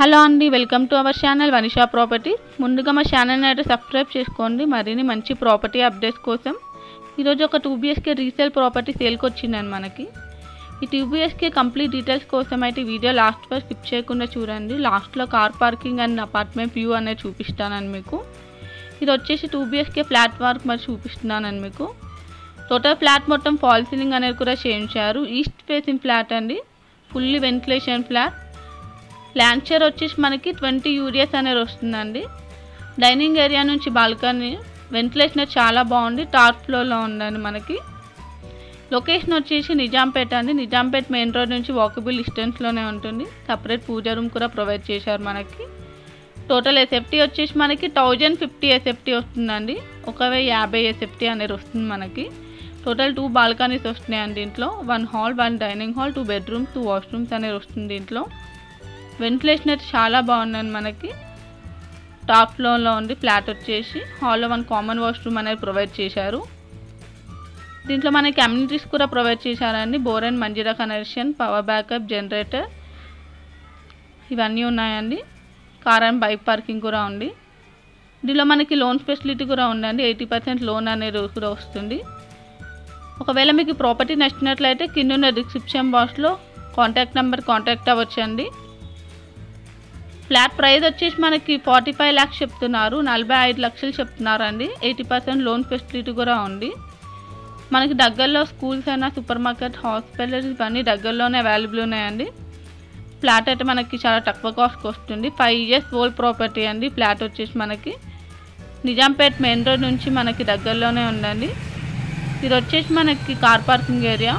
Hello అండి, welcome to our channel Vanisha property. ముందుగా మా ఛానల్ని అయితే సబ్స్క్రైబ్ చేసుకోండి మరిన్ని మంచి ప్రాపర్టీ అప్డేట్స్ కోసం. ఈరోజు ఒక 2 BHK రీసేల్ ప్రాపర్టీ సేల్కి వచ్చిందండి మనకి. ఈ 2 BHK కంప్లీట్ డీటెయిల్స్ కోసం అయితే వీడియో లాస్ట్ వరకు స్కిప్ చేయకుండా చూడండి. లాస్ట్లో car parking and apartment view అనేది చూపిస్తానండి మీకు. ఇది వచ్చేసి 2 BHK ఫ్లాట్ వర్క్ మరి చూపిస్తున్నానండి మీకు. టోటల్ ఫ్లాట్ మొత్తం ఫాల్ సీలింగ్ అనేది కూడా చేయించారు. ఈస్ట్ ఫేసింగ్ ఫ్లాట్ అండి, fully ventilation flat. Land share వచ్చేసి మనకి 20 యూరియస్ అనేది వస్తుందండి. డైనింగ్ ఏరియా నుంచి బాల్కనీ వెంటిలేషన్ చాలా బాగుంది, టాప్ ఫ్లోర్లో ఉందండి మనకి. లొకేషన్ వచ్చేసి నిజాంపేట అండి. నిజాంపేట మెయిన్ రోడ్ నుంచి వాకబుల్ డిస్టెన్స్లోనే ఉంటుంది. సపరేట్ పూజా రూమ్ కూడా ప్రొవైడ్ చేశారు మనకి. టోటల్ ఎస్ఎఫ్టీ వచ్చేసి మనకి 1050 ఎస్ఎఫ్టీ వస్తుందండి. 1050 ఎస్ఎఫ్టీ అనేది వస్తుంది మనకి. టోటల్ 2 బాల్కనీస్ వస్తున్నాయండి దీంట్లో. 1 hall, 1 dining hall, 2 bedrooms, 2 washrooms అనేది వస్తుంది దీంట్లో. వెంటిలేషన్ అయితే చాలా బాగుందండి మనకి. టాప్ ఫ్లోర్లో ఉంది ఫ్లాట్ వచ్చేసి. హాల్లో 1 కామన్ వాష్రూమ్ అనేది ప్రొవైడ్ చేశారు. దీంట్లో మనకి అమ్యూనిటీస్ కూడా ప్రొవైడ్ చేశారండి. Bore and Manjira connection, power backup, generator ఇవన్నీ ఉన్నాయండి. కార్ అండ్ బైక్ పార్కింగ్ కూడా ఉంది. దీనిలో మనకి లోన్ ఫెసిలిటీ కూడా ఉందండి. 80% లోన్ అనేది కూడా వస్తుంది. ఒకవేళ మీకు ప్రాపర్టీ నచ్చినట్లయితే కింద ఉన్న డిస్క్రిప్షన్ బాక్స్లో కాంటాక్ట్ నెంబర్ కాంటాక్ట్ అవ్వచ్చండి. ఫ్లాట్ ప్రైస్ వచ్చేసి మనకి 45 lakhs చెప్తున్నారు, 45 లక్షలు చెప్తున్నారండి. 80% లోన్ ఫెసిలిటీ కూడా ఉంది. మనకి దగ్గరలో స్కూల్స్ అయినా, సూపర్ మార్కెట్, హాస్పిటల్స్ ఇవన్నీ దగ్గరలోనే అవైలబుల్ ఉన్నాయండి. ఫ్లాట్ అయితే మనకి చాలా తక్కువ కాస్ట్కి వస్తుంది. 5 years ఓల్డ్ ప్రాపర్టీ అండి. ఫ్లాట్ వచ్చేసి మనకి నిజాంపేట్ మెయిన్ రోడ్ నుంచి మనకి దగ్గరలోనే ఉందండి. ఇది వచ్చేసి మనకి car parking area.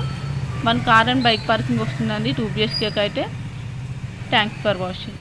1 car and bike parking వస్తుందండి 2 BHK అయితే. Thanks for watching.